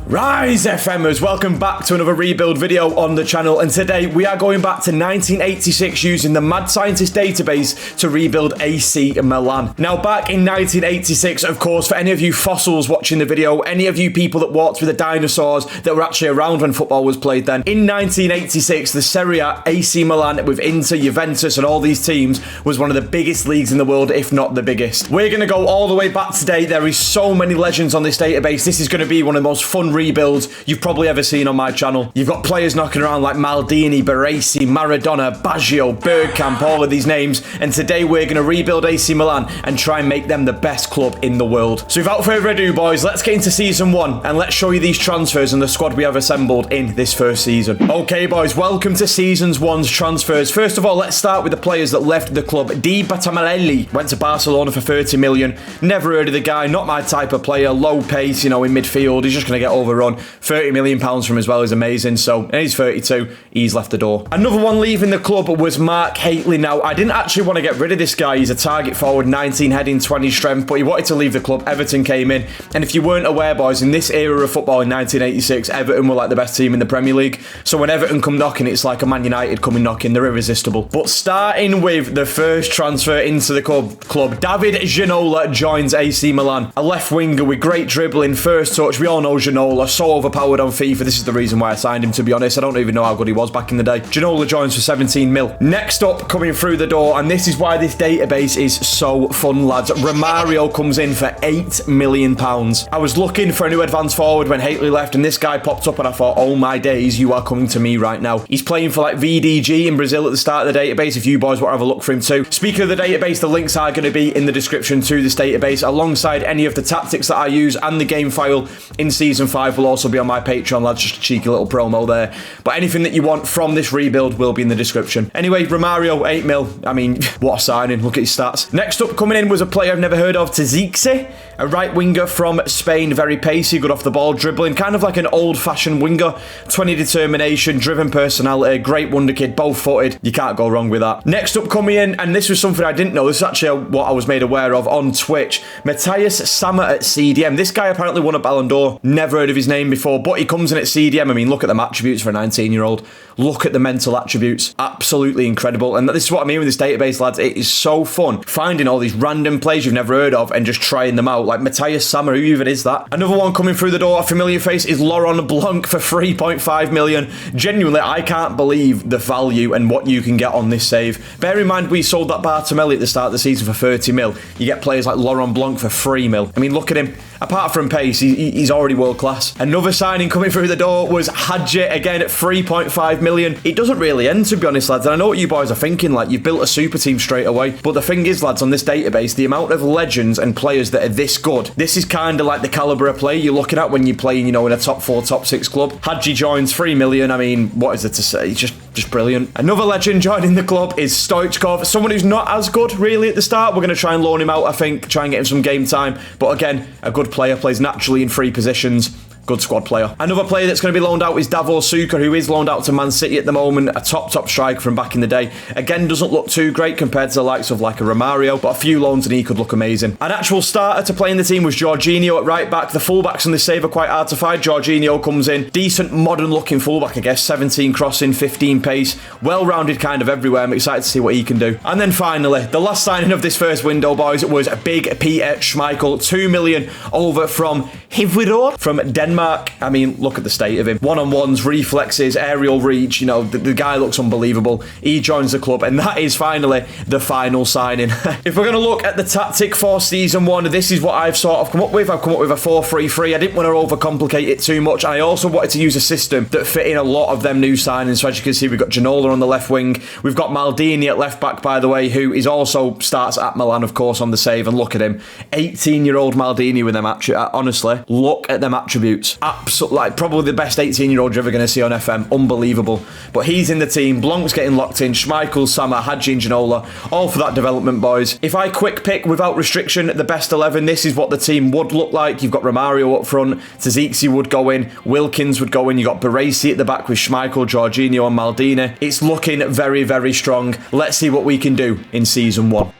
Rise FMers, welcome back to another rebuild video on the channel, and today we are going back to 1986 using the Madscientist database to rebuild AC Milan. Now back in 1986, of course, for any of you fossils watching the video, any of you people that walked with the dinosaurs that were actually around when football was played then, in 1986 the Serie A, AC Milan with Inter, Juventus and all these teams was one of the biggest leagues in the world, if not the biggest. We're going to go all the way back today. There is so many legends on this database. This is going to be one of the most fun rebuilds you've probably ever seen on my channel. You've got players knocking around like Maldini, Baresi, Maradona, Baggio, Bergkamp, all of these names, and today we're going to rebuild AC Milan and try and make them the best club in the world. So without further ado, boys, let's get into season 1 and let's show you these transfers and the squad we have assembled in this first season. Okay boys, welcome to season 1's transfers. First of all, let's start with the players that left the club. Di Battamarelli went to Barcelona for 30 million. Never heard of the guy, not my type of player, low pace, you know, in midfield. He's just going to get overrun. 30 million pounds from as well is amazing. So, and he's 32. He's left the door. Another one leaving the club was Mark Hateley. Now, I didn't actually want to get rid of this guy. He's a target forward, 19 heading, 20 strength, but he wanted to leave the club. Everton came in. And if you weren't aware, boys, in this era of football in 1986, Everton were like the best team in the Premier League. So when Everton come knocking, it's like a Man United coming knocking. They're irresistible. But starting with the first transfer into the club, David Ginola joins AC Milan. A left winger with great dribbling, first touch. We all know Ginola, so overpowered on FIFA. This is the reason why I signed him, to be honest. I don't even know how good he was back in the day. Ginola joins for 17 mil. Next up, coming through the door, and this is why this database is so fun, lads. Romario comes in for £8 million. I was looking for a new advance forward when Hateley left, and this guy popped up, and I thought, oh my days, you are coming to me right now. He's playing for like VDG in Brazil at the start of the database, if you boys want to have a look for him too. Speaking of the database, the links are going to be in the description to this database, alongside any of the tactics that I use, and the game file in Season 5 will also be on my Patreon, lads. Just a cheeky little promo there. But anything that you want from this rebuild will be in the description. Anyway, Romario, 8 mil. I mean, what a signing. Look at his stats. Next up coming in was a player I've never heard of, Tzixe, a right winger from Spain. Very pacey, good off the ball, dribbling, kind of like an old-fashioned winger. 20 determination, driven personality, great wonder kid, both-footed. You can't go wrong with that. Next up coming in, and this was something I didn't know. This is actually what I was made aware of on Twitch. Matthias Sammer at CDM. This guy apparently won a Ballon d'Or. Never heard of his name before, but he comes in at CDM. I mean, look at them attributes for a 19-year-old. Look at the mental attributes. Absolutely incredible. And this is what I mean with this database, lads. It is so fun finding all these random players you've never heard of and just trying them out. Like Matthias Sammer, who even is that? Another one coming through the door, a familiar face, is Laurent Blanc for 3.5 million. Genuinely, I can't believe the value and what you can get on this save. Bear in mind, we sold that Bartomeli at the start of the season for 30 mil. You get players like Laurent Blanc for 3 mil. I mean, look at him. Apart from pace, he's already world class. Another signing coming through the door was Hadji, again at 3.5 million. It doesn't really end, to be honest, lads. And I know what you boys are thinking, like, you've built a super team straight away. But the thing is, lads, on this database, the amount of legends and players that are this good, this is kind of like the calibre of play you're looking at when you're playing, you know, in a top 4, top 6 club. Hadji joins 3 million. I mean, what is it to say? He's just brilliant. Another legend joining the club is Stoichkov, someone who's not as good really at the start. We're going to try and loan him out, I think, try and get him some game time. But again, a good player, plays naturally in 3 positions. Good squad player. Another player that's going to be loaned out is Davor Suker, who is loaned out to Man City at the moment. A top striker from back in the day. Again, doesn't look too great compared to the likes of like a Romario, but a few loans and he could look amazing. An actual starter to play in the team was Jorginho at right back. The fullbacks on this save are quite hard to find. Jorginho comes in. Decent, modern looking fullback, I guess. 17 crossing, 15 pace. Well-rounded kind of everywhere. I'm excited to see what he can do. And then finally, the last signing of this first window, boys, was Big Peter Schmeichel. 2 million over from Hvidovre from Denmark. I mean, look at the state of him. One-on-ones, reflexes, aerial reach. You know, the guy looks unbelievable. He joins the club, and that is finally the final signing. If we're going to look at the tactic for Season 1, this is what I've sort of come up with. I've come up with a 4-3-3. I didn't want to overcomplicate it too much. I also wanted to use a system that fit in a lot of them new signings. So as you can see, we've got Ginola on the left wing. We've got Maldini at left back, by the way, who is also starts at Milan, of course, on the save. And look at him. 18-year-old Maldini with them attributes. Honestly, look at them attributes. Absolutely, like, probably the best 18-year-old you're ever going to see on FM. Unbelievable. But he's in the team. Blanc's getting locked in. Schmeichel, Sammer, Hadji and Ginola. All for that development, boys. If I quick pick without restriction the best 11, this is what the team would look like. You've got Romario up front. Tzixe would go in. Wilkins would go in. You've got Baresi at the back with Schmeichel, Jorginho and Maldini. It's looking very, very strong. Let's see what we can do in Season 1.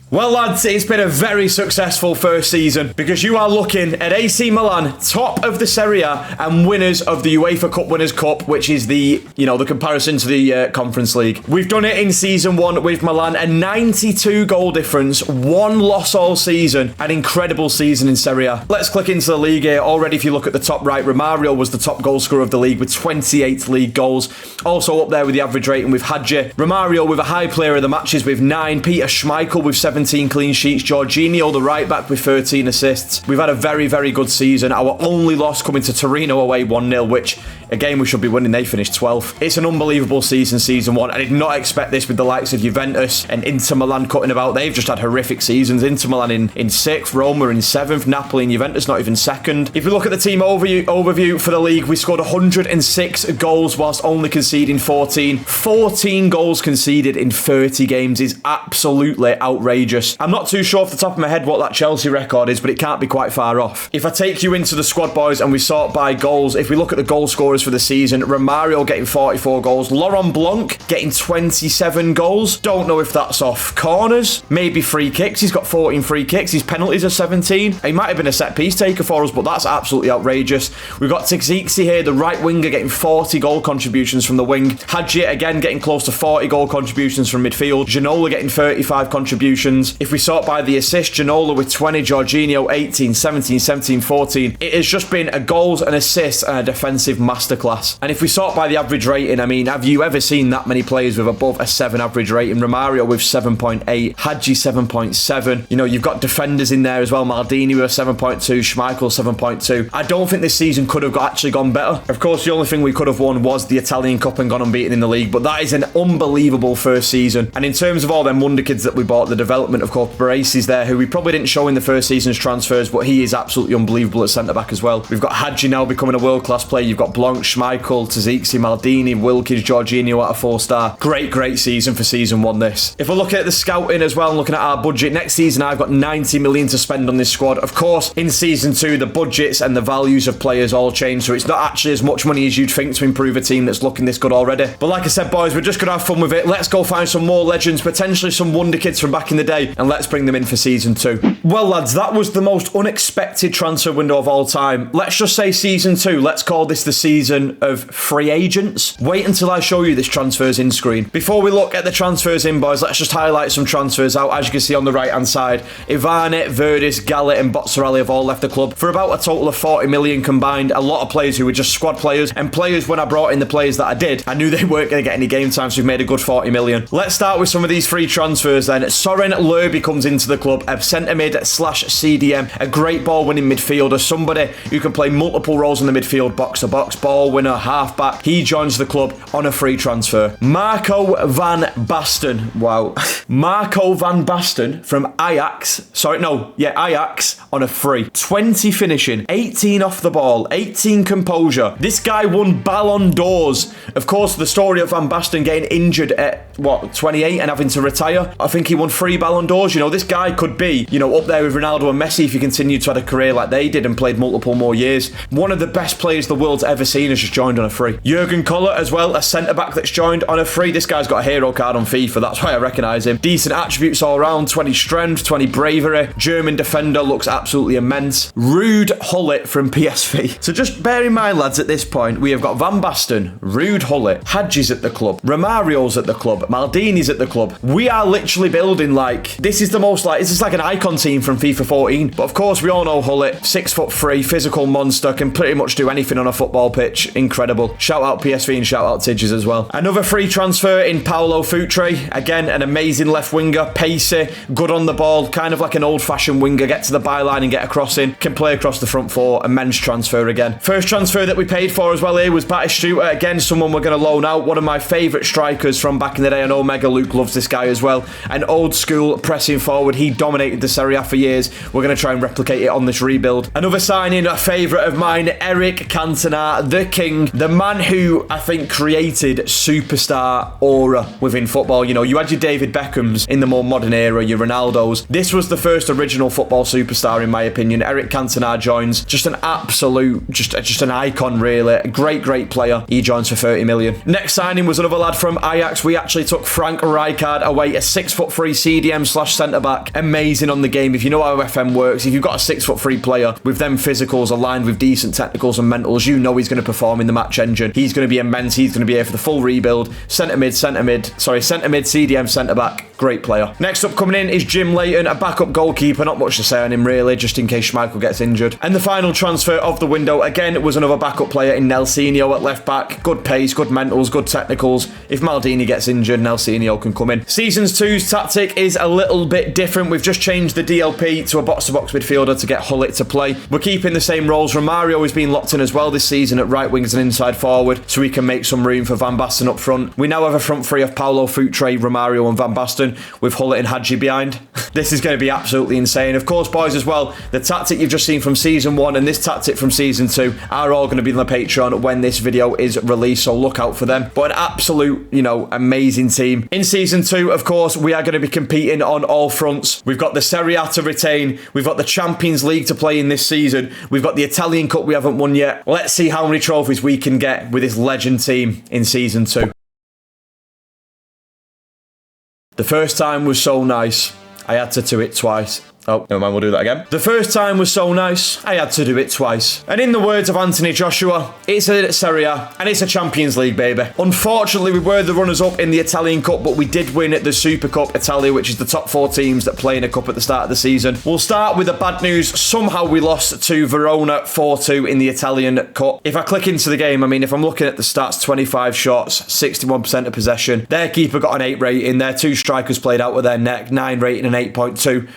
Well, lads, it's been a very successful first season because you are looking at AC Milan, top of the Serie A and winners of the UEFA Cup Winners' Cup, which is the comparison to the Conference League. We've done it in season 1 with Milan, a 92 goal difference, 1 loss all season, an incredible season in Serie A. Let's click into the league here. Already, if you look at the top right, Romario was the top goal scorer of the league with 28 league goals. Also up there with the average rating with Hadji. Romario with a high player of the matches with 9. Peter Schmeichel with 17 clean sheets. Jorginho, the right back, with 13 assists. We've had a very, very good season. Our only loss coming to Torino away 1-0, which, again, we should be winning. They finished 12th. It's an unbelievable season 1. I did not expect this with the likes of Juventus and Inter Milan cutting about. They've just had horrific seasons. Inter Milan in 6th, Roma in 7th, Napoli and Juventus not even 2nd. If we look at the team overview for the league, we scored 106 goals whilst only conceding 14. 14 goals conceded in 30 games is absolutely outrageous. I'm not too sure off the top of my head what that Chelsea record is, but it can't be quite far off. If I take you into the squad, boys, and we sort by goals, if we look at the goal scorers for the season, Romario getting 44 goals, Laurent Blanc getting 27 goals. Don't know if that's off corners, maybe free kicks. He's got 14 free kicks. His penalties are 17. He might have been a set piece taker for us, but that's absolutely outrageous. We've got Txiki here, the right winger, getting 40 goal contributions from the wing. Hadji again getting close to 40 goal contributions from midfield. Ginola getting 35 contributions. If we sort by the assist, Ginola with 20, Jorginho 18, 17, 14. It has just been a goals and assists and a defensive masterclass. And if we sort by the average rating, I mean, have you ever seen that many players with above a 7 average rating? Romario with 7.8, Hadji 7.7. You know, you've got defenders in there as well. Maldini with a 7.2, Schmeichel 7.2. I don't think this season could have actually gone better. Of course, the only thing we could have won was the Italian Cup and gone unbeaten in the league, but that is an unbelievable first season. And in terms of all them wonder kids that we bought, the development of course, Braces there, who we probably didn't show in the first season's transfers, but he is absolutely unbelievable at centre-back as well. We've got Hadji now becoming a world-class player. You've got Blanc, Schmeichel, Txiki, Maldini, Wilkins, Jorginho at a 4-star. Great season for season 1 this. If we're looking at the scouting as well and looking at our budget, next season I've got 90 million to spend on this squad. Of course, in season 2, the budgets and the values of players all change, so it's not actually as much money as you'd think to improve a team that's looking this good already. But like I said, boys, we're just going to have fun with it. Let's go find some more legends, potentially some wonder kids from back in the day, and let's bring them in for season 2. Well, lads, that was the most unexpected transfer window of all time. Let's just say season 2. Let's call this the season of free agents. Wait until I show you this transfers in screen. Before we look at the transfers in, boys, let's just highlight some transfers out. As you can see on the right-hand side, Ivane, Verdis, Gullit and Bozzarelli have all left the club for about a total of 40 million combined. A lot of players who were just squad players, and players, when I brought in the players that I did, I knew they weren't going to get any game time, so we've made a good 40 million. Let's start with some of these free transfers then. Soren Lerby comes into the club, a centre mid / CDM, a great ball winning midfielder, somebody who can play multiple roles in the midfield, box to box, ball winner, half back. He joins the club on a free transfer. Marco van Basten. Wow. Marco van Basten from Ajax. Ajax on a free. 20 finishing, 18 off the ball, 18 composure. This guy won Ballon d'Ors. Of course, the story of Van Basten getting injured at 28 and having to retire. I think he won 3 Ballon d'Ors. You know, this guy could be, up there with Ronaldo and Messi if he continued to have a career like they did and played multiple more years. One of the best players the world's ever seen has just joined on a free. Jurgen Koller as well, a centre-back that's joined on a free. This guy's got a hero card on FIFA, that's why I recognise him. Decent attributes all around, 20 strength, 20 bravery. German defender, looks absolutely immense. Ruud Gullit from PSV. So just bear in mind, lads, at this point, we have got Van Basten, Ruud Gullit, Hadji's at the club, Romario's at the club, Maldini's at the club. We are literally building this is like an icon team from FIFA 14. But of course, we all know Gullit, 6'3", physical monster, can pretty much do anything on a football pitch. Incredible. Shout out PSV and shout out Tidges as well. Another free transfer in Paolo Futre. Again, an amazing left winger, pacey, good on the ball, kind of like an old-fashioned winger, get to the byline and get a cross in, can play across the front four. Immense transfer again. First transfer that we paid for as well here was Batistuta. Again, someone we're going to loan out. One of my favourite strikers from back in the day. I know Mega Luke loves this guy as well. An old school pressing forward. He dominated the Serie A for years. We're going to try and replicate it on this rebuild. Another signing, a favourite of mine, Eric Cantona, the king, the man who I think created superstar aura within football. You know, you had your David Beckhams in the more modern era, your Ronaldos. This was the first original football superstar, in my opinion. Eric Cantona joins. Just an absolute, just an icon, really. A great player. He joins for 30 million. Next signing was another lad from Ajax. We actually took Frank Rijkaard away, a 6'3" CDM / centre-back. Amazing on the game. If you know how FM works, if you've got a 6'3" player with them physicals aligned with decent technicals and mentals, you know he's going to perform in the match engine. He's going to be immense. He's going to be here for the full rebuild. Centre mid, CDM, centre-back. Great player. Next up coming in is Jim Leighton, a backup goalkeeper. Not much to say on him, really, just in case Schmeichel gets injured. And the final transfer of the window, again, was another backup player in Nelsinho at left-back. Good pace, good mentals, good technicals. If Maldini gets injured, Nelsinho can come in. Season 2's tactic is a little bit different. We've just changed the DLP to a box-to-box midfielder to get Gullit to play. We're keeping the same roles. Romario has been locked in as well this season at right wings and inside forward, so we can make some room for Van Basten up front. We now have a front three of Paulo, Futre, Romario and Van Basten, with Gullit and Hadji behind. This is going to be absolutely insane. Of course, boys, as well, the tactic you've just seen from Season 1 and this tactic from Season 2 are all going to be on the Patreon when this video is released, so look out for them. But an absolute, you know, amazing team. In Season 2, of course, we are going to be competing on all fronts. We've got the Serie A to retain. We've got the Champions League to play in this season. We've got the Italian Cup we haven't won yet. Let's see how many trophies we can get with this legend team in Season 2. The first time was so nice, I had to do it twice. Oh, never mind, we'll do that again. The first time was so nice, I had to do it twice. And in the words of Anthony Joshua, it's a Serie A and it's a Champions League, baby. Unfortunately, we were the runners-up in the Italian Cup, but we did win the Super Cup Italia, which is the top 4 teams that play in a cup at the start of the season. We'll start with the bad news. Somehow we lost to Verona 4-2 in the Italian Cup. If I click into the game, I mean, if I'm looking at the stats, 25 shots, 61% of possession. Their keeper got an 8 rating. Their 2 strikers played out with their neck, 9 rating and 8.2.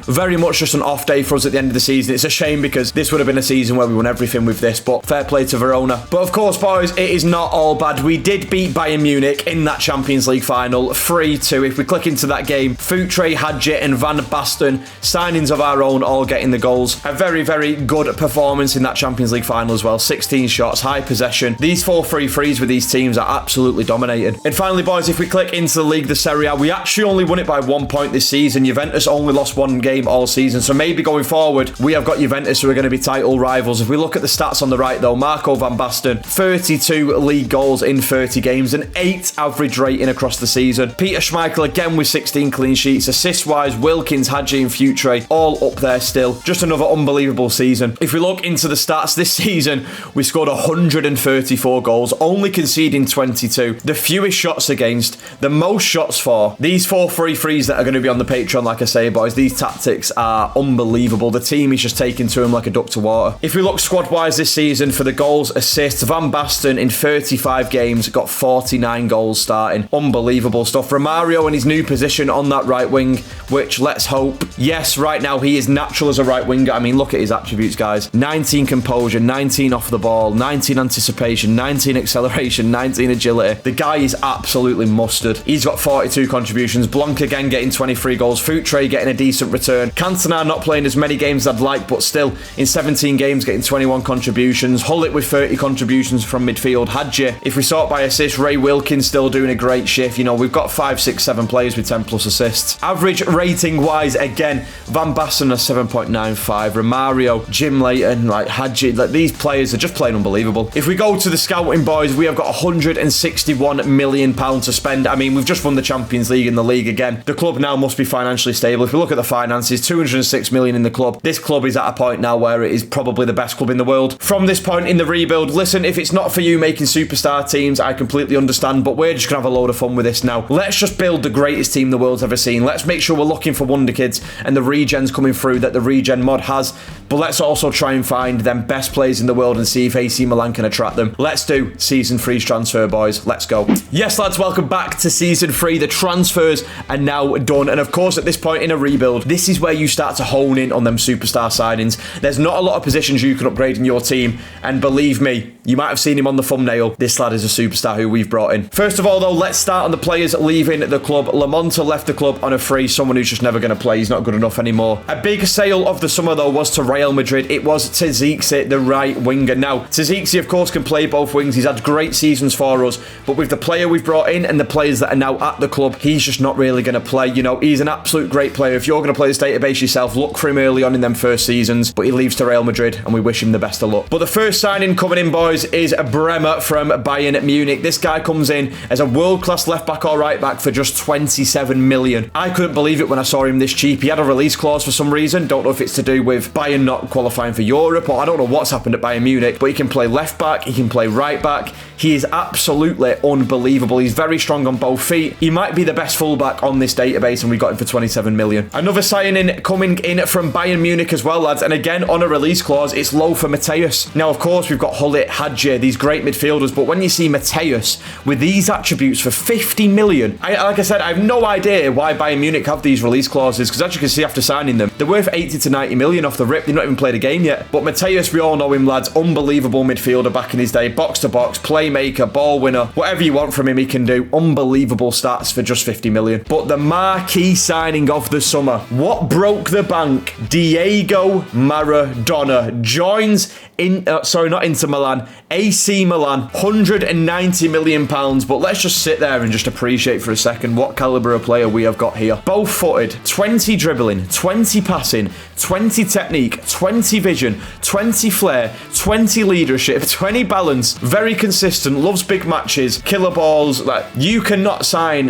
Very much just an off day for us at the end of the season. It's a shame because this would have been a season where we won everything with this, but fair play to Verona. But of course, boys, it is not all bad. We did beat Bayern Munich in that Champions League final 3-2. If we click into that game, Futre, Hadji and Van Basten, signings of our own, all getting the goals. A very good performance in that Champions League final as well. 16 shots, high possession. These 4 3-3s with these teams are absolutely dominating. And finally, boys, if we click into the league, the Serie A, we actually only won it by 1 point this season. Juventus only lost 1 game all season, so maybe going forward we have got Juventus who are going to be title rivals. If we look at the stats on the right though, Marco Van Basten, 32 league goals in 30 games, an 8 average rating across the season. Peter Schmeichel again with 16 clean sheets. Assist wise, Wilkins, Hadji and Futre all up there still. Just another unbelievable season. If we look into the stats this season, we scored 134 goals, only conceding 22. The fewest shots against, the most shots for. These 4 3-3s that are going to be on the Patreon, like I say, boys, these tactics are unbelievable. The team is just taking to him like a duck to water. If we look squad-wise this season for the goals, assists, Van Basten in 35 games got 49 goals starting. Unbelievable stuff. Romario in his new position on that right wing, which let's hope. Yes, right now he is natural as a right winger. I mean, look at his attributes, guys. 19 composure, 19 off the ball, 19 anticipation, 19 acceleration, 19 agility. The guy is absolutely mustard. He's got 42 contributions. Blanc again getting 23 goals. Futre getting a decent return. Cantona not playing as many games as I'd like, but still in 17 games getting 21 contributions. Gullit with 30 contributions from midfield. Hadji, if we sort by assists, Ray Wilkins still doing a great shift. You know, we've got 5, 6, 7 players with 10 plus assists. Average rating wise, again, Van Basten a 7.95. Romario, Jim Leighton, like Hadji, like these players are just playing unbelievable. If we go to the scouting, boys, we have got £161 million to spend. I mean, we've just won the Champions League in the league again. The club now must be financially stable. If we look at the finances, 206 million in the club. This club is at a point now where it is probably the best club in the world. From this point in the rebuild, listen, if it's not for you making superstar teams, I completely understand, but we're just gonna have a load of fun with this now. Let's just build the greatest team the world's ever seen. Let's make sure we're looking for wonder kids and the regens coming through that the regen mod has, but let's also try and find them best players in the world and see if AC Milan can attract them. Let's do Season 3's transfer, boys. Let's go. Yes, lads, welcome back to Season 3. The transfers are now done, and of course at this point in a rebuild, rebuild, this is where you start to hone in on them superstar signings. There's not a lot of positions you can upgrade in your team, and believe me, you might have seen him on the thumbnail. This lad is a superstar who we've brought in. First of all, though, let's start on the players leaving the club. Lamonta left the club on a free, someone who's just never going to play. He's not good enough anymore. A big sale of the summer, though, was to Real Madrid. It was Tzize, the right winger. Now, Tzize, of course, can play both wings. He's had great seasons for us, but with the player we've brought in and the players that are now at the club, he's just not really going to play. You know, he's an absolute great player. If you're going to play this database yourself, look for him early on in them first seasons, but he leaves to Real Madrid, and we wish him the best of luck. But the first signing coming in, boys, is Bremer from Bayern Munich. This guy comes in as a world-class left-back or right-back for just 27 million. I couldn't believe it when I saw him this cheap. He had a release clause for some reason. Don't know if it's to do with Bayern not qualifying for Europe, or I don't know what's happened at Bayern Munich, but he can play left-back, he can play right-back. He is absolutely unbelievable. He's very strong on both feet. He might be the best fullback on this database, and we got him for 27 million. Another signing coming in from Bayern Munich as well, lads, and again on a release clause. It's low for Mateus. Now, of course, we've got Gullit, Hadji, these great midfielders, but when you see Mateus with these attributes for 50 million, like I said, I have no idea why Bayern Munich have these release clauses, because as you can see after signing them, they're worth 80 to 90 million off the rip. They've not even played a game yet. But Mateus, we all know him, lads. Unbelievable midfielder back in his day. Box to box, playmaker, ball winner. Whatever you want from him, he can do. Unbelievable stats for just 50 million. But the marquee signing of the summer, what broke the bank? Diego Maradona joins not Inter Milan, AC Milan, 190 million pounds. But let's just sit there and just appreciate for a second what caliber of player we have got here. Both footed, 20 dribbling, 20 passing, 20 technique, 20 vision, 20 flair, 20 leadership, 20 balance, very consistent, loves big matches, killer balls. Like, you cannot sign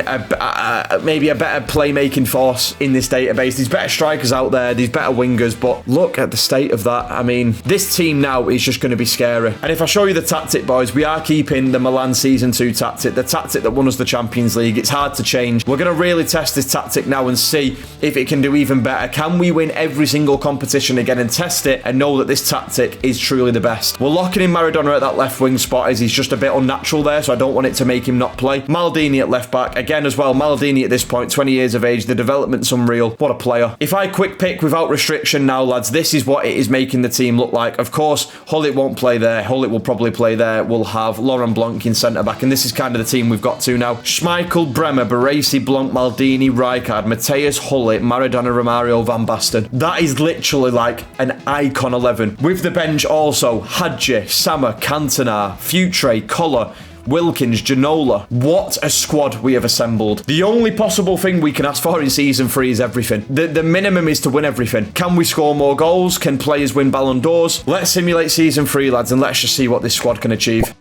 maybe a better playmaking force in this database. There's better strikers out there, there's better wingers, but look at the state of that. I mean, this team now is just going to be scary. And if I show you the tactic, boys, we are keeping the Milan Season 2 tactic, the tactic that won us the Champions League. It's hard to change. We're going to really test this tactic now and see if it can do even better. Can we win every single competition again and test it and know that this tactic is truly the best? We're locking in Maradona at that left wing spot, as he's just a bit unnatural there, so I don't want it to make him not play. Maldini at left back again as well. Maldini at this point, 20 years of age, the development's unreal. What a player. If I quick pick without restriction now, lads, this is what it is making the team look like. Of course, Gullit won't play there. Gullit will probably play there. We'll have Laurent Blanc in centre back, and this is kind of the team we've got to now. Schmeichel, Bremer, Baresi, Blanc, Maldini, Rijkaard, Mateus, Gullit, Maradona, Romario, Van Basten. That is literally like an icon 11. With the bench also, Hadji, Sammer, Cantona, Futre, Collar, Wilkins, Ginola. What a squad we have assembled. The only possible thing we can ask for in Season 3 is everything. The minimum is to win everything. Can we score more goals? Can players win Ballon d'Ors? Let's simulate Season 3, lads, and let's just see what this squad can achieve.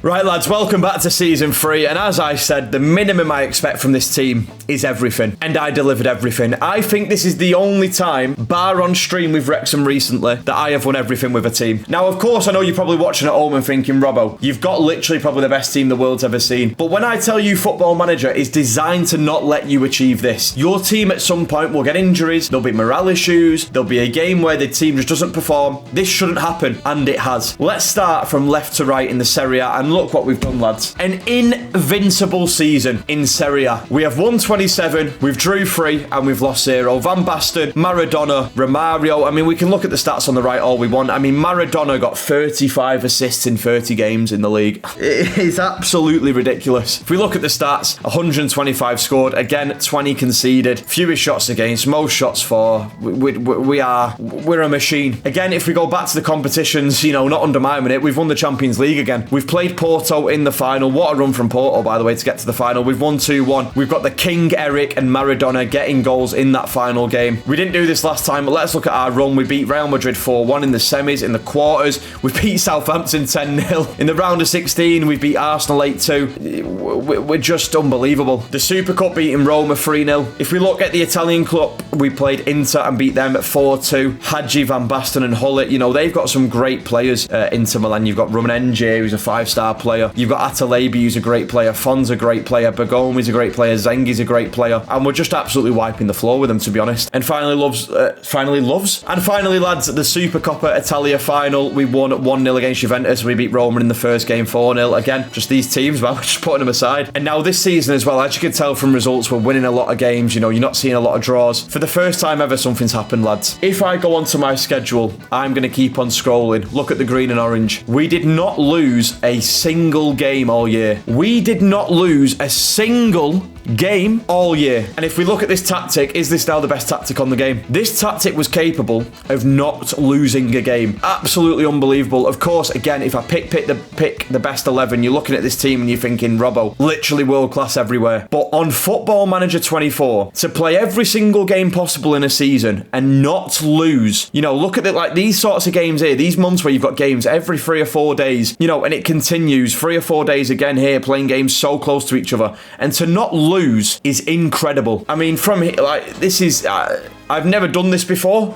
Right, lads, welcome back to Season 3, and as I said, the minimum I expect from this team is everything, and I delivered everything. I think this is the only time, bar on stream with Wrexham recently, that I have won everything with a team. Now, of course, I know you're probably watching at home and thinking, Robbo, you've got literally probably the best team the world's ever seen. But when I tell you Football Manager is designed to not let you achieve this, your team at some point will get injuries, there'll be morale issues, there'll be a game where the team just doesn't perform. This shouldn't happen, and it has. Let's start from left to right in the Serie A, and look what we've done, lads. An invincible season in Serie A. We have won 27, we've drew 3, and we've lost 0. Van Basten, Maradona, Romario. I mean, we can look at the stats on the right all we want. I mean, Maradona got 35 assists in 30 games in the league. It is absolutely ridiculous. If we look at the stats, 125 scored, again, 20 conceded, fewest shots against, most shots for. We're a machine. Again, if we go back to the competitions, you know, not undermining it, we've won the Champions League again. We've played Porto in the final. What a run from Porto, by the way, to get to the final. We've won 2-1. We've got the King, Eric, and Maradona getting goals in that final game. We didn't do this last time, but let's look at our run. We beat Real Madrid 4-1 in the semis, in the quarters. We beat Southampton 10-0. In the round of 16, we beat Arsenal 8-2. We're just unbelievable. The Super Cup beating Roma 3-0. If we look at the Italian club, we played Inter and beat them at 4-2. Hadji, Van Basten, and Gullit, you know, they've got some great players. Inter Milan, you've got Roman Ng, who's a 5-star star player. You've got Atalabi, who's a great player. Fon's a great player. Bergkamp a great player. Zengi's a great player. And we're just absolutely wiping the floor with them, to be honest. And finally, lads, the Supercoppa Italia final. We won 1-0 against Juventus. We beat Roma in the first game 4-0. Again, just these teams, man, we're just putting them aside. And now this season as well, as you can tell from results, we're winning a lot of games. You know, you're not seeing a lot of draws. For the first time ever, something's happened, lads. If I go onto my schedule, I'm going to keep on scrolling. Look at the green and orange. We did not lose a single game all year. We did not lose a single game all year. And if we look at this tactic, is this now the best tactic on the game? This tactic was capable of not losing a game. Absolutely unbelievable. Of course, again, if I pick the best 11, you're looking at this team and you're thinking, Robbo, literally world class everywhere. But on Football Manager 24, to play every single game possible in a season and not lose, you know, look at it like these sorts of games here, these months where you've got games every 3 or 4 days, you know, and it continues 3 or 4 days again here, playing games so close to each other, and to not lose is incredible. I mean, from here, like, this is I've never done this before.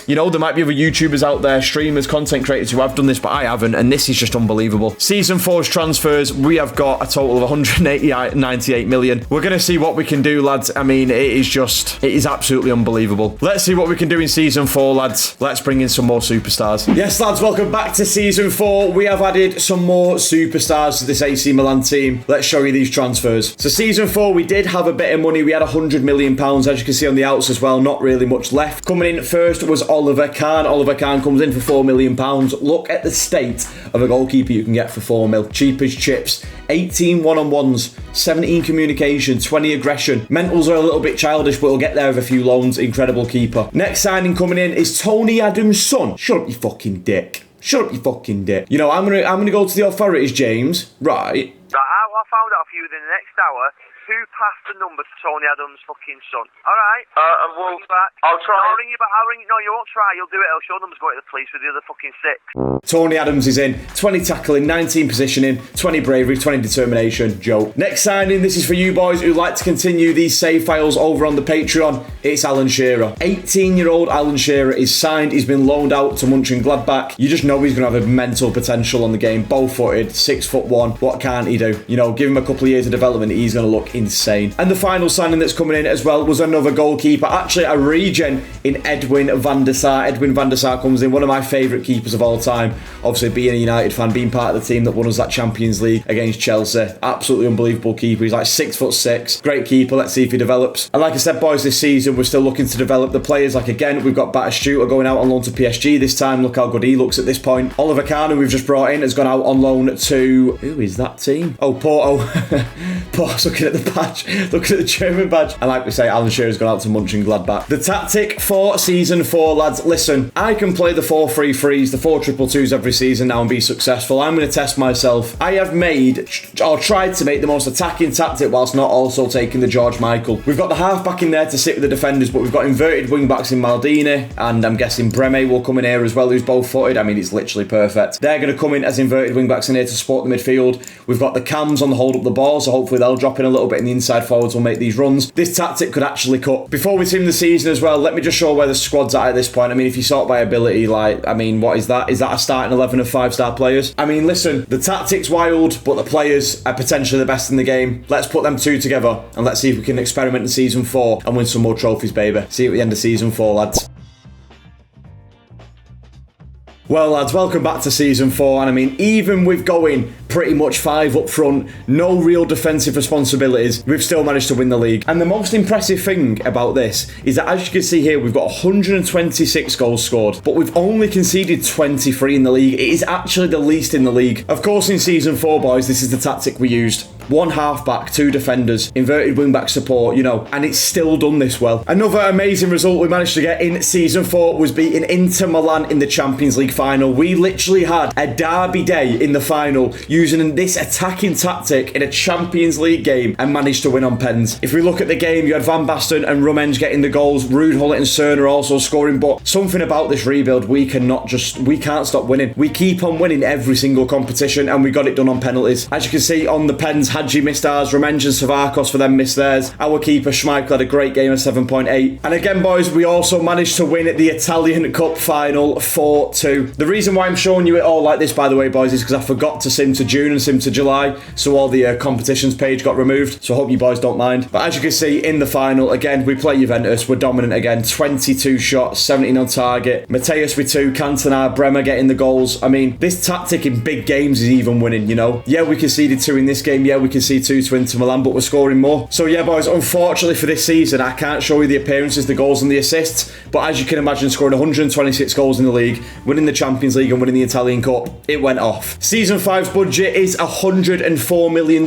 You know, there might be other YouTubers out there, streamers, content creators who have done this, but I haven't, and this is just unbelievable. Season 4's transfers, we have got a total of 198 million. We're going to see what we can do, lads. I mean, it is absolutely unbelievable. Let's see what we can do in Season 4, lads. Let's bring in some more superstars. Yes, lads, welcome back to Season 4. We have added some more superstars to this AC Milan team. Let's show you these transfers. So Season 4, we did have a bit of money. We had £100 million, as you can see on the outs as well. Not really much left. Coming in first was Oliver Kahn. Oliver Kahn comes in for £4 million. Look at the state of a goalkeeper you can get for 4 mil. Cheap as chips. 18 one-on-ones, 17 communication, 20 aggression. Mentals are a little bit childish, but we'll get there with a few loans. Incredible keeper. Next signing coming in is Tony Adams' son. Shut up, you fucking dick. Shut up, you fucking dick. You know, I'm gonna go to the authorities, James. Right. I found out for you within the next hour who passed the number to Tony Adams' fucking son. Alright? Well, back. I'll try. I'll ring you back. No, you won't try. You'll do it. I'll show numbers go to the police with the other fucking 6. Tony Adams is in. 20 tackling, 19 positioning, 20 bravery, 20 determination. Joke. Next signing, this is for you boys who like to continue these save files over on the Patreon. It's Alan Shearer. 18-year-old Alan Shearer is signed. He's been loaned out to Mönchengladbach. You just know he's going to have a mental potential on the game. Bow-footed, 6'1". What can't he do? You know, give him a couple of years of development, he's going to look insane. And the final signing that's coming in as well was another goalkeeper. Actually, a regen in Edwin van der Sar. Edwin van der Sar comes in, one of my favourite keepers of all time. Obviously, being a United fan, being part of the team that won us that Champions League against Chelsea. Absolutely unbelievable keeper. He's like 6'6". Great keeper. Let's see if he develops. And like I said, boys, this season, we're still looking to develop the players. Like, again, we've got Batistuta going out on loan to PSG this time. Look how good he looks at this point. Oliver Kahn, who we've just brought in, has gone out on loan to... Who is that team? Oh, Porto. Porto's looking at the badge. Look at the German badge. And like we say, Alan Shearer's gone out to Mönchengladbach. The tactic for Season 4, lads. Listen, I can play the 4-3-3s, the 4-2-2s every season now and be successful. I'm going to test myself. I have made, or tried to make, the most attacking tactic whilst not also taking the George Michael. We've got the half-back in there to sit with the defenders, but we've got inverted wing-backs in Maldini, and I'm guessing Breme will come in here as well, who's both-footed. I mean, it's literally perfect. They're going to come in as inverted wing-backs in here to support the midfield. We've got the cams on the hold up the ball, so hopefully they'll drop in a little bit in the inside forwards will make these runs. This tactic could actually cut. Before we team the season as well, let me just show where the squad's at this point. I mean, if you sort by ability, like, I mean, what is that? Is that a starting 11 of 5-star players? I mean, listen, the tactic's wild, but the players are potentially the best in the game. Let's put them two together and let's see if we can experiment in Season 4 and win some more trophies, baby. See you at the end of Season 4, lads. Well, lads, welcome back to Season 4, and I mean, even with going pretty much 5 up front, no real defensive responsibilities, we've still managed to win the league. And the most impressive thing about this is that, as you can see here, we've got 126 goals scored, but we've only conceded 23 in the league. It is actually the least in the league. Of course, in Season 4, boys, this is the tactic we used. 1 half-back, 2 defenders, inverted wing-back support, you know, and it's still done this well. Another amazing result we managed to get in Season 4 was beating Inter Milan in the Champions League final. We literally had a derby day in the final using this attacking tactic in a Champions League game and managed to win on pens. If we look at the game, you had Van Basten and Rummenigge getting the goals, Ruud, Gullit and Cerner also scoring, but something about this rebuild, we can't stop winning. We keep on winning every single competition and we got it done on penalties. As you can see on the pens Hadji missed ours. Remenj and Savakos for them missed theirs. Our keeper Schmeichel had a great game of 7.8. And again, boys, we also managed to win at the Italian Cup final 4-2. The reason why I'm showing you it all like this, by the way, boys, is because I forgot to sim to June and sim to July, so all the competitions page got removed. So I hope you boys don't mind. But as you can see in the final, again, we play Juventus. We're dominant again. 22 shots, 17 on target. Mateus with 2, Cantona, Bremer getting the goals. I mean, this tactic in big games is even winning, you know. Yeah, we conceded 2 in this game. Yeah, we conceded 2 to Inter Milan, but we're scoring more. So yeah, boys, unfortunately for this season, I can't show you the appearances, the goals and the assists. But as you can imagine, scoring 126 goals in the league, winning the Champions League and winning the Italian Cup, it went off. Season 5's budget is £104 million.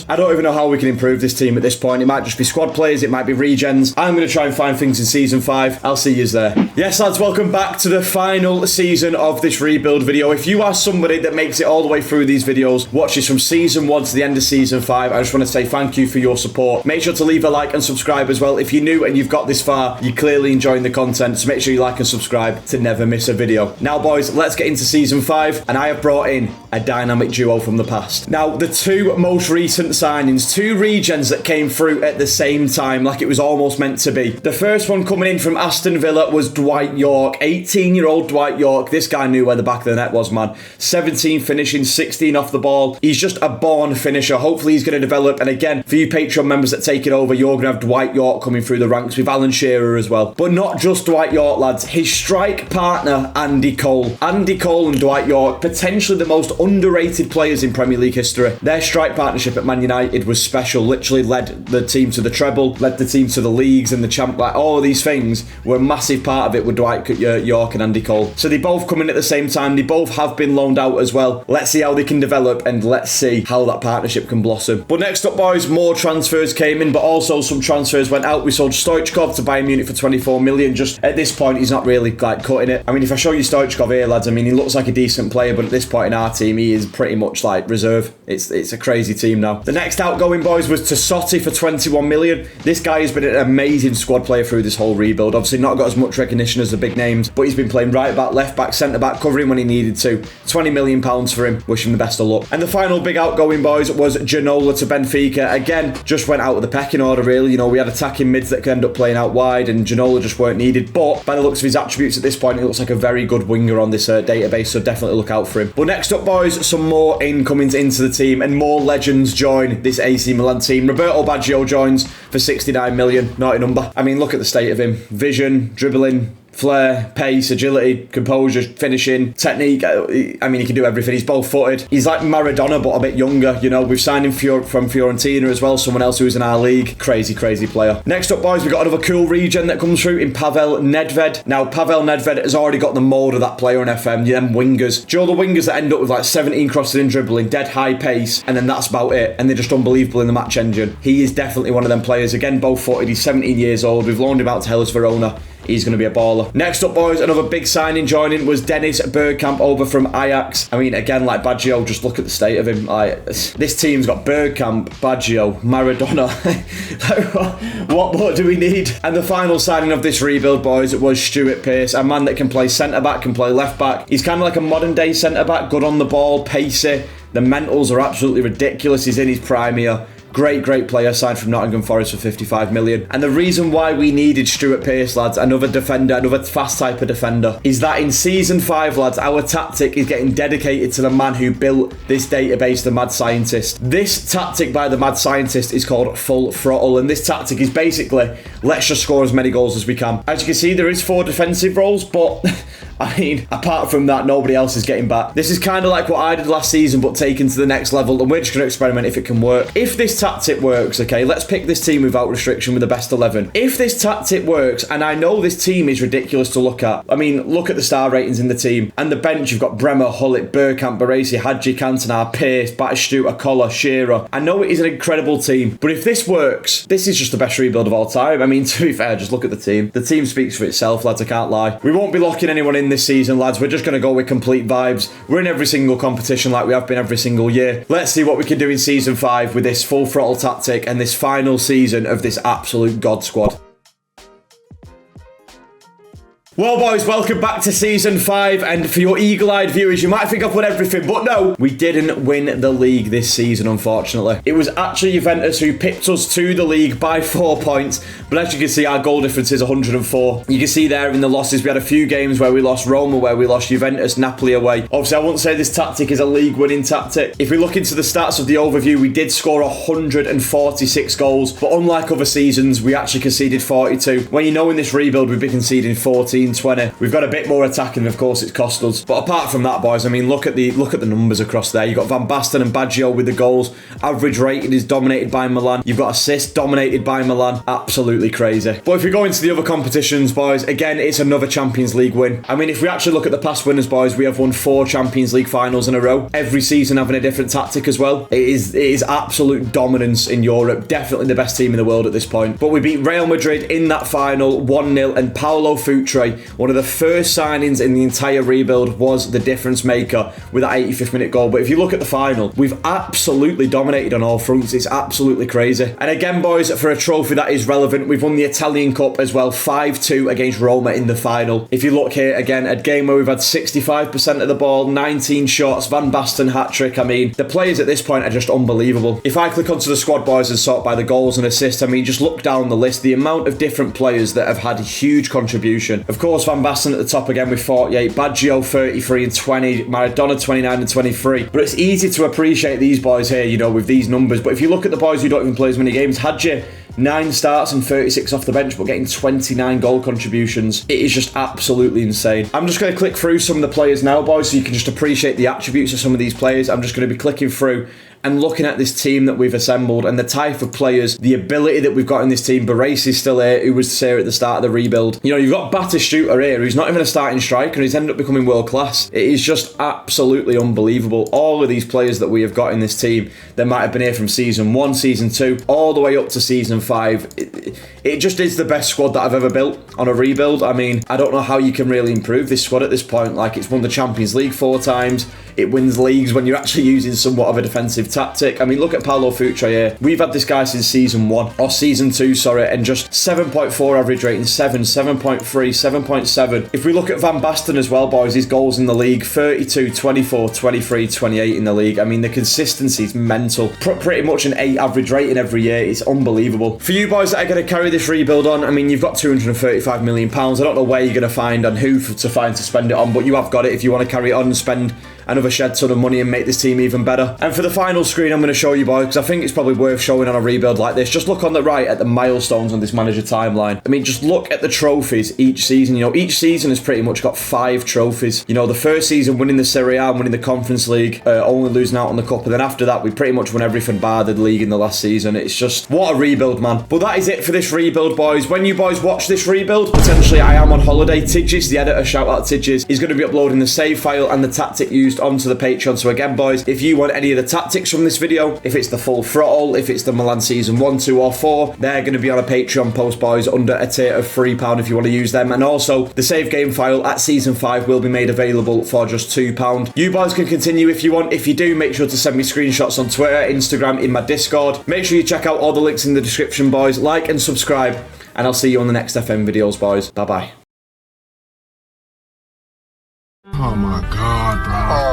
I don't even know how we can improve this team at this point. It might just be squad players, it might be regens. I'm going to try and find things in Season 5. I'll see you there. Yes, lads, welcome back to the final season of this rebuild video. If you are somebody that makes it all the way through these videos, watches from Season 1 to the end of Season 5, I just want to say thank you for your support. Make sure to leave a like and subscribe as well. If you're new and you've got this far, you're clearly enjoying the content, so make sure you like and subscribe to never miss a video. Now, boys, let's get into Season 5, and I have brought in a dynamic duo from the past. Now, the 2 most recent signings, 2 regens that came through at the same time, like it was almost meant to be. The first one coming in from Aston Villa was Dwight York, 18-year-old Dwight York. This guy knew where the back of the net was, man. 17 finishing, 16 off the ball. He's just a born finisher. Hopefully he's going to develop. And again, for you Patreon members that take it over, you're going to have Dwight York coming through the ranks with Alan Shearer as well. But not just Dwight York, lads. His strike partner, Andy Cole. Andy Cole and Dwight York, potentially the most underrated players in Premier League history. Their strike partnership at Man United was special. Literally led the team to the treble, led the team to the leagues and the champ. Like, all of these things were a massive part of it with Dwight York and Andy Cole. So they both come in at the same time. They both have been loaned out as well. Let's see how they can develop, and let's see how that partnership can blossom. But next up, boys, more transfers came in, but also some transfers went out. We sold Stoichkov to Bayern Munich for 24 million. Just at this point, he's not really like cutting it. I mean, if I show you Stoichkov here, lads, I mean, he looks like a decent player, but at this point in our team, he is pretty much like reserve. It's a crazy team now. The next outgoing, boys, was Tassotti for 21 million. This guy has been an amazing squad player through this whole rebuild. Obviously not got as much recognition as the big names, but he's been playing right back, left back, centre back, covering when he needed to. £20 million for him. Wish him the best of luck. And the final big outgoing, boys, was Ginola to Benfica. Again, just went out of the pecking order, really. You know, we had attacking mids that could end up playing out wide, and Ginola just weren't needed. But by the looks of his attributes at this point, he looks like a very good winger on this database, so definitely look out for him. But next up, boys, some more incomings into the team, and more legends join this AC Milan team. Roberto Baggio joins for 69 million. Naughty number. I mean, look at the state of him. Vision, dribbling, flair, pace, agility, composure, finishing, technique. I mean, he can do everything. He's both-footed. He's like Maradona, but a bit younger. You know, we've signed him from Fiorentina as well, someone else who's in our league. Crazy, crazy player. Next up, boys, we've got another cool regen that comes through in Pavel Nedved. Now, Pavel Nedved has already got the mould of that player in FM. Them wingers. Do you know the wingers that end up with like 17 crossing and dribbling, dead high pace, and then that's about it, and they're just unbelievable in the match engine? He is definitely one of them players. Again, both-footed. He's 17 years old. We've loaned him out to Hellas Verona. He's going to be a baller. Next up, boys, another big signing joining was Dennis Bergkamp over from Ajax. I mean, again, like Baggio, just look at the state of him. Like, this team's got Bergkamp, Baggio, Maradona. What more do we need? And the final signing of this rebuild, boys, was Stuart Pearce, a man that can play centre-back, can play left-back. He's kind of like a modern-day centre-back, good on the ball, pacey. The mentals are absolutely ridiculous. He's in his prime here. Great player, signed from Nottingham Forest for 55 million. And the reason why we needed Stuart Pearce, lads, another defender, another fast type of defender, is that in Season 5, lads, our tactic is getting dedicated to the man who built this database, the Mad Scientist. This tactic by the Mad Scientist is called Full Throttle, and this tactic is basically, let's just score as many goals as we can. As you can see, there is 4 defensive roles, but I mean, apart from that, nobody else is getting back. This is kind of like what I did last season, but taken to the next level, and we're just going to experiment if it can work. If this tactic works, okay, let's pick this team without restriction with the best 11. If this tactic works, and I know this team is ridiculous to look at. I mean, look at the star ratings in the team. And the bench, you've got Bremer, Gullit, Bergkamp, Baresi, Hadji, Cantona, Pearce, Batistuta, Koller, Shearer. I know it is an incredible team, but if this works, this is just the best rebuild of all time. I mean, to be fair, just look at the team. The team speaks for itself, lads, I can't lie. We won't be locking anyone in this season, lads. We're just going to go with complete vibes. We're in every single competition like we have been every single year. Let's see what we can do in Season 5 with this full throttle tactic and this final season of this absolute God squad. Well, boys, welcome back to Season 5, and for your eagle-eyed viewers, you might think I've won everything, but no, we didn't win the league this season, unfortunately. It was actually Juventus who pipped us to the league by 4 points, but as you can see, our goal difference is 104. You can see there in the losses, we had a few games where we lost Roma, where we lost Juventus, Napoli away. Obviously, I wouldn't say this tactic is a league-winning tactic. If we look into the stats of the overview, we did score 146 goals, but unlike other seasons, we actually conceded 42. When you know in this rebuild, we've been conceding 14, 20. We've got a bit more attacking, of course, it's cost us. But apart from that, boys, I mean, look at the numbers across there. You've got Van Basten and Baggio with the goals. Average rating is dominated by Milan. You've got assists dominated by Milan. Absolutely crazy. But if we go into the other competitions, boys, again, it's another Champions League win. I mean, if we actually look at the past winners, boys, we have won 4 Champions League finals in a row. Every season having a different tactic as well. It is absolute dominance in Europe. Definitely the best team in the world at this point. But we beat Real Madrid in that final 1-0, and Paulo Futre, one of the first signings in the entire rebuild, was the difference maker with that 85th minute goal. But if you look at the final, we've absolutely dominated on all fronts. It's absolutely crazy. And again, boys, for a trophy that is relevant, we've won the Italian Cup as well, 5-2 against Roma in the final. If you look here, again, a game where we've had 65% of the ball, 19 shots, Van Basten hat-trick. I mean, the players at this point are just unbelievable. If I click onto the squad, boys, and sort by the goals and assists, I mean, just look down the list, the amount of different players that have had a huge contribution. Of course, Van Basten at the top again with 48, Baggio 33 and 20, Maradona 29 and 23. But it's easy to appreciate these boys here, you know, with these numbers. But if you look at the boys who don't even play as many games, Hadji, 9 starts and 36 off the bench, but getting 29 goal contributions. It is just absolutely insane. I'm just going to click through some of the players now, boys, so you can just appreciate the attributes of some of these players. I'm just going to be clicking through and looking at this team that we've assembled and the type of players, the ability that we've got in this team. Baresi is still here, who was here at the start of the rebuild. You know, you've got Batistuta here, who's not even a starting striker, and he's ended up becoming world class. It is just absolutely unbelievable. All of these players that we have got in this team that might have been here from season 1, season 2, all the way up to season 5. It just is the best squad that I've ever built on a rebuild. I mean, I don't know how you can really improve this squad at this point. Like, it's won the Champions League 4 times. It wins leagues when you're actually using somewhat of a defensive tactic. I mean, look at Paulo Futre here. We've had this guy since season 1, or season 2, sorry, and just 7.4 average rating, 7, 7.3, 7.7. If we look at Van Basten as well, boys, his goals in the league, 32, 24, 23, 28 in the league. I mean, the consistency is mental. Pretty much an 8 average rating every year. It's unbelievable. For you boys that are going to carry this rebuild on, I mean, you've got £235 million. I don't know where you're going to find and who to find to spend it on, but you have got it if you want to carry it on and spend another shed ton of money and make this team even better. And for the final screen, I'm going to show you, boys, because I think it's probably worth showing on a rebuild like this. Just look on the right at the milestones on this manager timeline. I mean, just look at the trophies each season. You know, each season has pretty much got 5 trophies. You know, the first season winning the Serie A and winning the Conference League, only losing out on the Cup, and then after that we pretty much won everything bar the league in the last season. It's just, what a rebuild, man. But that is it for this rebuild, boys. When you boys watch this rebuild, potentially I am on holiday. Tidges, the editor, shout out Tidges, is going to be uploading the save file and the tactic used onto the Patreon. So again, boys, if you want any of the tactics from this video, if it's the full throttle, if it's the Milan season 1, 2 or 4, they're going to be on a Patreon post, boys, under a tier of £3 if you want to use them. And also the save game file at season 5 will be made available for just £2. You boys can continue if you want. If you do, make sure to send me screenshots on Twitter, Instagram, in my Discord. Make sure you check out all the links in the description, boys. Like and subscribe, and I'll see you on the next FM videos, boys. Bye bye. Oh my God, bro.